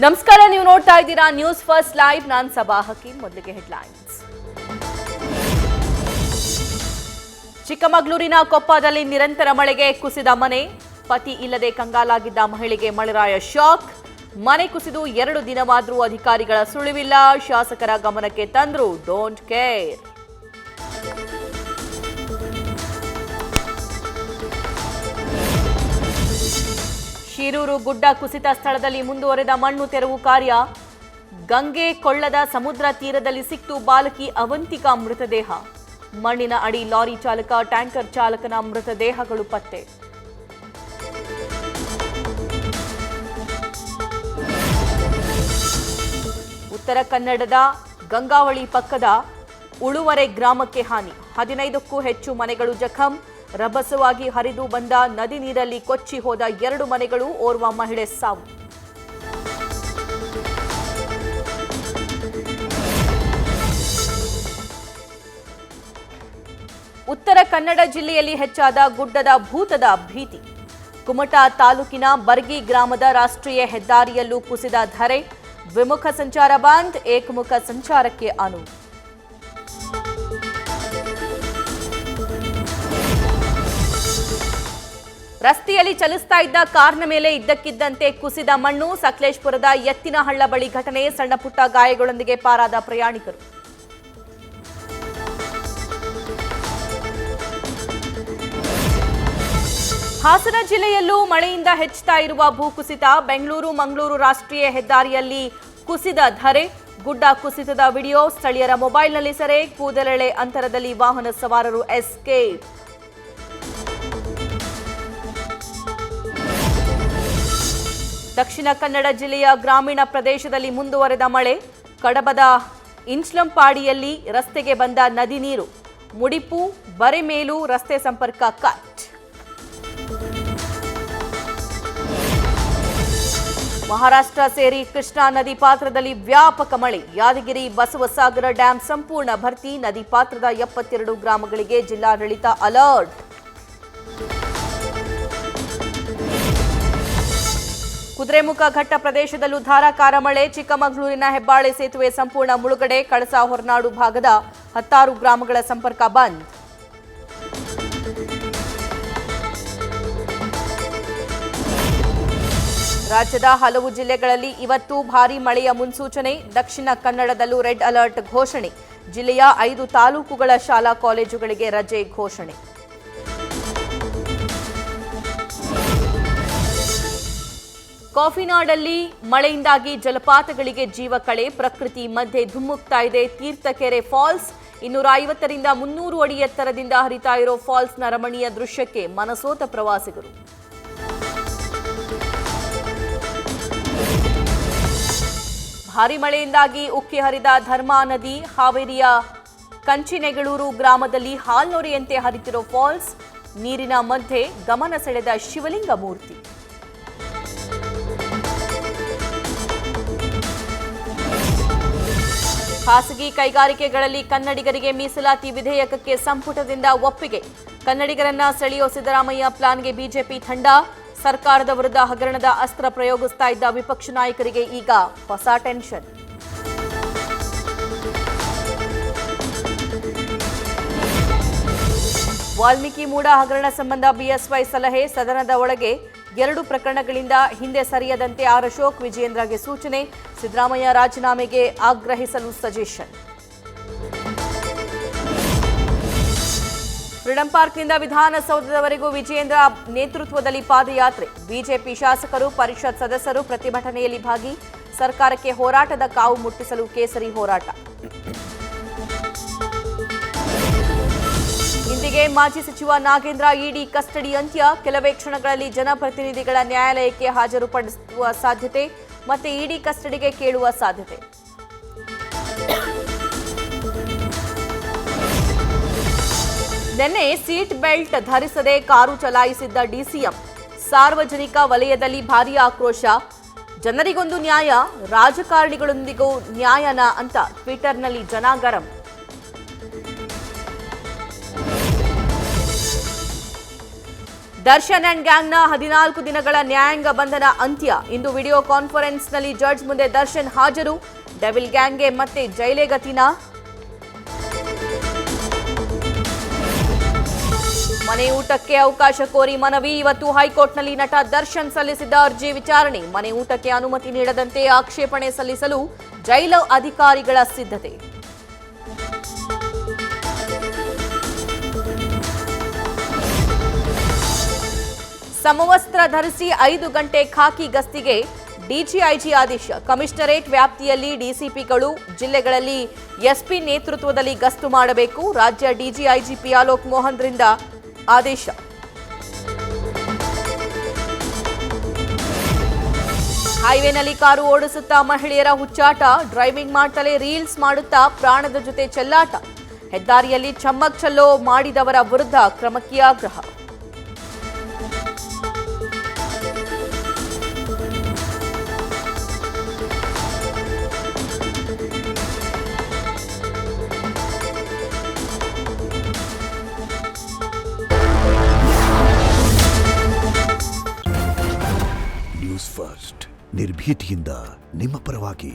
ನಮಸ್ಕಾರ, ನೀವು ನೋಡ್ತಾ ಇದ್ದೀರಾ ನ್ಯೂಸ್ ಫಸ್ಟ್ ಲೈವ್. ನಾನು ಸಬಾ ಹಕೀಂ. ಮೊದಲಿಗೆ ಹೆಡ್ಲೈನ್ಸ್. ಚಿಕ್ಕಮಗಳೂರಿನ ಕೊಪ್ಪದಲ್ಲಿ ನಿರಂತರ ಮಳೆಗೆ ಕುಸಿದ ಮನೆ. ಪತಿ ಇಲ್ಲದೆ ಕಂಗಾಲಾಗಿದ್ದ ಮಹಿಳೆಗೆ ಮಳೆರಾಯ ಶಾಕ್. ಮನೆ ಕುಸಿದು 2 ದಿನವಾದರೂ ಅಧಿಕಾರಿಗಳ ಸುಳಿವಿಲ್ಲ. ಶಾಸಕರ ಗಮನಕ್ಕೆ ತಂದ್ರು, ಡೋಂಟ್ ಕೇರ್. ಶಿರೂರು ಗುಡ್ಡ ಕುಸಿತ ಸ್ಥಳದಲ್ಲಿ ಮುಂದುವರೆದ ಮಣ್ಣು ತೆರವು ಕಾರ್ಯ. ಗಂಗೆ ಕೊಳ್ಳದ ಸಮುದ್ರ ತೀರದಲ್ಲಿ ಸಿಕ್ತು ಬಾಲಕಿ ಅವಂತಿಕಾ ಮೃತದೇಹ. ಮಣ್ಣಿನ ಅಡಿ ಲಾರಿ ಚಾಲಕ, ಟ್ಯಾಂಕರ್ ಚಾಲಕನ ಮೃತದೇಹಗಳು ಪತ್ತೆ. ಉತ್ತರ ಕನ್ನಡದ ಗಂಗಾವಳಿ ಪಕ್ಕದ ಉಳುವರೆ ಗ್ರಾಮಕ್ಕೆ ಹಾನಿ. 15ಕ್ಕೂ ಹೆಚ್ಚು ಮನೆಗಳು ಜಖಂ. ರಭಸವಾಗಿ ಹರಿದು ಬಂದ ನದಿ ನೀರಲ್ಲಿ ಕೊಚ್ಚಿ ಹೋದ 2 ಮನೆಗಳು, ಓರ್ವ ಮಹಿಳೆ ಸಾವು. ಉತ್ತರ ಕನ್ನಡ ಜಿಲ್ಲೆಯಲ್ಲಿ ಹೆಚ್ಚಾದ ಗುಡ್ಡದ ಭೂತದ ಭೀತಿ. ಕುಮಟಾ ತಾಲೂಕಿನ ಬರ್ಗಿ ಗ್ರಾಮದ ರಾಷ್ಟ್ರೀಯ ಹೆದ್ದಾರಿಯಲ್ಲೂ ಕುಸಿದ ಧರೆ. ದ್ವಿಮುಖ ಸಂಚಾರ ಬಂದ್, ಏಕಮುಖ ಸಂಚಾರಕ್ಕೆ ಅನುವು. ರಸ್ತೆಯಲ್ಲಿ ಚಲಿಸ್ತಾ ಇದ್ದ ಕಾರ್ನ ಮೇಲೆ ಇದ್ದಕ್ಕಿದ್ದಂತೆ ಕುಸಿದ ಮಣ್ಣು. ಸಕಲೇಶಪುರದ ಎತ್ತಿನಹಳ್ಳ ಬಳಿ ಘಟನೆ. ಸಣ್ಣ ಪುಟ್ಟ ಗಾಯಗಳೊಂದಿಗೆ ಪಾರಾದ ಪ್ರಯಾಣಿಕರು. ಹಾಸನ ಜಿಲ್ಲೆಯಲ್ಲೂ ಮಳೆಯಿಂದ ಹೆಚ್ಚುತ್ತಾ ಇರುವ ಭೂಕುಸಿತ. ಬೆಂಗಳೂರು ಮಂಗಳೂರು ರಾಷ್ಟ್ರೀಯ ಹೆದ್ದಾರಿಯಲ್ಲಿ ಕುಸಿದ ಧರೆ. ಗುಡ್ಡ ಕುಸಿತದ ವಿಡಿಯೋ ಸ್ಥಳೀಯರ ಮೊಬೈಲ್ನಲ್ಲಿ ಸೆರೆ. ಕೂದಲೆಳೆ ಅಂತರದಲ್ಲಿ ವಾಹನ ಸವಾರರು ಎಸ್ಕೇಪ್. ದಕ್ಷಿಣ ಕನ್ನಡ ಜಿಲ್ಲೆಯ ಗ್ರಾಮೀಣ ಪ್ರದೇಶದಲ್ಲಿ ಮುಂದುವರೆದ ಮಳೆ. ಕಡಬದ ಇಂಚ್ಲಂಪಾಡಿಯಲ್ಲಿ ರಸ್ತೆಗೆ ಬಂದ ನದಿ ನೀರು. ಮುಡಿಪು ಬರೆಮೇಲು ರಸ್ತೆ ಸಂಪರ್ಕ ಕಟ್. ಮಹಾರಾಷ್ಟ್ರ ಸೇರಿ ಕೃಷ್ಣಾ ನದಿ ಪಾತ್ರದಲ್ಲಿ ವ್ಯಾಪಕ ಮಳೆ. ಯಾದಗಿರಿ ಬಸವಸಾಗರ ಡ್ಯಾಂ ಸಂಪೂರ್ಣ ಭರ್ತಿ. ನದಿ ಪಾತ್ರದ 72 ಗ್ರಾಮಗಳಿಗೆ ಜಿಲ್ಲಾಡಳಿತ ಅಲರ್ಟ್. ಕುದುರೆಮುಖ ಘಟ್ಟ ಪ್ರದೇಶದಲ್ಲೂ ಧಾರಾಕಾರ ಮಳೆ. ಚಿಕ್ಕಮಗಳೂರಿನ ಹೆಬ್ಬಾಳೆ ಸೇತುವೆ ಸಂಪೂರ್ಣ ಮುಳುಗಡೆ. ಕಳಸಾ ಹೊರನಾಡು ಭಾಗದ 16 ಗ್ರಾಮಗಳ ಸಂಪರ್ಕ ಬಂದ್. ರಾಜ್ಯದ ಹಲವು ಜಿಲ್ಲೆಗಳಲ್ಲಿ ಇವತ್ತು ಭಾರೀ ಮಳೆಯ ಮುನ್ಸೂಚನೆ. ದಕ್ಷಿಣ ಕನ್ನಡದಲ್ಲೂ ರೆಡ್ ಅಲರ್ಟ್ ಘೋಷಣೆ. ಜಿಲ್ಲೆಯ 5 ತಾಲೂಕುಗಳ ಶಾಲಾ ಕಾಲೇಜುಗಳಿಗೆ ರಜೆ ಘೋಷಣೆ. ಕಾಫಿನಾಡಲ್ಲಿ ಮಳೆಯಿಂದಾಗಿ ಜಲಪಾತಗಳಿಗೆ ಜೀವ ಕಳೆ. ಪ್ರಕೃತಿ ಮಧ್ಯೆ ಧುಮ್ಮುಕ್ತಾ ಇದೆ ತೀರ್ಥಕೆರೆ ಫಾಲ್ಸ್. 250ರಿಂದ 300 ಅಡಿ ಎತ್ತರದಿಂದ ಹರಿತಾ ಇರೋ ಫಾಲ್ಸ್ನ ರಮಣೀಯ ದೃಶ್ಯಕ್ಕೆ ಮನಸೋತ ಪ್ರವಾಸಿಗರು. ಭಾರೀ ಮಳೆಯಿಂದಾಗಿ ಉಕ್ಕಿ ಹರಿದ ಧರ್ಮಾ ನದಿ. ಹಾವೇರಿಯ ಕಂಚಿನೆಗಳೂರು ಗ್ರಾಮದಲ್ಲಿ ಹಾಲ್ನೊರೆಯಂತೆ ಹರಿತಿರೋ ಫಾಲ್ಸ್. ನೀರಿನ ಮಧ್ಯೆ ಗಮನ ಸೆಳೆದ ಶಿವಲಿಂಗ ಮೂರ್ತಿ. ಖಾಸಗಿ ಕೈಗಾರಿಕೆಗಳಲ್ಲಿ ಕನ್ನಡಿಗರಿಗೆ ಮೀಸಲಾತಿ ವಿಧೇಯಕಕ್ಕೆ ಸಂಪುಟದಿಂದ ಒಪ್ಪಿಗೆ. ಕನ್ನಡಿಗರನ್ನ ಸೆಳೆಯೋ ಸಿದ್ದರಾಮಯ್ಯ ಪ್ಲಾನ್ಗೆ ಬಿಜೆಪಿ ತಂಡ. ಸರ್ಕಾರದ ವಿರುದ್ಧ ಹಗರಣದ ಅಸ್ತ್ರ ಪ್ರಯೋಗಿಸ್ತಾ ಇದ್ದ ವಿಪಕ್ಷ ನಾಯಕರಿಗೆ ಈಗ ಹೊಸ ಟೆನ್ಷನ್. ವಾಲ್ಮೀಕಿ ಮೂಡ ಹಗರಣ ಸಂಬಂಧ ಬಿಎಸ್ವೈ ಸಲಹೆ. ಸದನದ ಒಳಗೆ 2 ಪ್ರಕರಣಗಳಿಂದ ಹಿಂದೆ ಸರಿಯದಂತೆ ಆರ್ ಅಶೋಕ್, ವಿಜಯೇಂದ್ರಗೆ ಸೂಚನೆ. ಸಿದ್ದರಾಮಯ್ಯ ರಾಜೀನಾಮೆಗೆ ಆಗ್ರಹಿಸಲು ಸಜೆಷನ್. ಫ್ರೀಡಂ ಪಾರ್ಕ್ನಿಂದ ವಿಧಾನಸೌಧದವರೆಗೂ ವಿಜಯೇಂದ್ರ ನೇತೃತ್ವದಲ್ಲಿ ಪಾದಯಾತ್ರೆ. ಬಿಜೆಪಿ ಶಾಸಕರು, ಪರಿಷತ್ ಸದಸ್ಯರು ಪ್ರತಿಭಟನೆಯಲ್ಲಿ ಭಾಗಿ. ಸರ್ಕಾರಕ್ಕೆ ಹೋರಾಟದ ಕಾವು ಮುಟ್ಟಿಸಲು ಕೇಸರಿ ಹೋರಾಟ. ಇಂದಿಗೆ ಮಾಜಿ ಸಚಿವ ನಾಗೇಂದ್ರ ಇಡಿ ಕಸ್ಟಡಿ ಅಂತ್ಯ. ಕೆಲವೇ ಕ್ಷಣಗಳಲ್ಲಿ ಜನಪ್ರತಿನಿಧಿಗಳ ನ್ಯಾಯಾಲಯಕ್ಕೆ ಹಾಜರುಪಡಿಸುವ ಸಾಧ್ಯತೆ. ಮತ್ತೆ ಇಡಿ ಕಸ್ಟಡಿಗೆ ಕೇಳುವ ಸಾಧ್ಯತೆ. ನಿನ್ನೆ ಸೀಟ್ ಬೆಲ್ಟ್ ಧರಿಸದೆ ಕಾರು ಚಲಾಯಿಸಿದ್ದ ಡಿಸಿಎಂ. ಸಾರ್ವಜನಿಕ ವಲಯದಲ್ಲಿ ಭಾರೀ ಆಕ್ರೋಶ. ಜನರಿಗೊಂದು ನ್ಯಾಯ, ರಾಜಕಾರಣಿಗಳೊಂದಿಗೂ ನ್ಯಾಯನ ಅಂತ ಟ್ವಿಟರ್ನಲ್ಲಿ ಜನ ಗರಂ. ದರ್ಶನ್ ಅಂಡ್ ಗ್ಯಾಂಗ್ನ 14 ದಿನಗಳ ನ್ಯಾಯಾಂಗ ಬಂಧನ ಅಂತ್ಯ. ಇಂದು ವಿಡಿಯೋ ಕಾನ್ಫರೆನ್ಸ್ನಲ್ಲಿ ಜಡ್ಜ್ ಮುಂದೆ ದರ್ಶನ್ ಹಾಜರು. ಡೆವಿಲ್ ಗ್ಯಾಂಗ್ಗೆ ಮತ್ತೆ ಜೈಲೇ ಗತಿನಾ? ಮನೆ ಊಟಕ್ಕೆ ಅವಕಾಶ ಕೋರಿ ಮನವಿ. ಇವತ್ತು ಹೈಕೋರ್ಟ್ನಲ್ಲಿ ನಟ ದರ್ಶನ್ ಸಲ್ಲಿಸಿದ್ದ ಅರ್ಜಿ ವಿಚಾರಣೆ. ಮನೆ ಊಟಕ್ಕೆ ಅನುಮತಿ ನೀಡದಂತೆ ಆಕ್ಷೇಪಣೆ ಸಲ್ಲಿಸಲು ಜೈಲು ಅಧಿಕಾರಿಗಳ ಸಿದ್ಧತೆ. ಸಮವಸ್ತ್ರ ಧರಿಸಿ 5 ಗಂಟೆ ಖಾಕಿ ಗಸ್ತಿಗೆ ಡಿಜಿಐಜಿ ಆದೇಶ. ಕಮಿಷನರೇಟ್ ವ್ಯಾಪ್ತಿಯಲ್ಲಿ ಡಿಸಿಪಿಗಳು, ಜಿಲ್ಲೆಗಳಲ್ಲಿ ಎಸ್ಪಿ ನೇತೃತ್ವದಲ್ಲಿ ಗಸ್ತು ಮಾಡಬೇಕು. ರಾಜ್ಯ ಡಿಜಿಐಜಿಪಿ ಅಲೋಕ್ ಮೋಹನ್ರಿಂದ ಆದೇಶ. ಹೈವೇನಲ್ಲಿ ಕಾರು ಓಡಿಸುತ್ತಾ ಮಹಿಳೆಯರ ಹುಚ್ಚಾಟ. ಡ್ರೈವಿಂಗ್ ಮಾಡ್ತಲೇ ರೀಲ್ಸ್ ಮಾಡುತ್ತಾ ಪ್ರಾಣದ ಜೊತೆ ಚೆಲ್ಲಾಟ. ಹೆದ್ದಾರಿಯಲ್ಲಿ ಚಮ್ಮಕ್ ಚಲ್ಲೋ ಮಾಡಿದವರ ವಿರುದ್ಧ ಕ್ರಮಕ್ಕೆ ಆಗ್ರಹ. ನ್ಯೂಸ್ ಫಸ್ಟ್ ನಿರ್ಭೀತಿಯಿಂದ ನಿಮ್ಮ ಪರವಾಗಿ.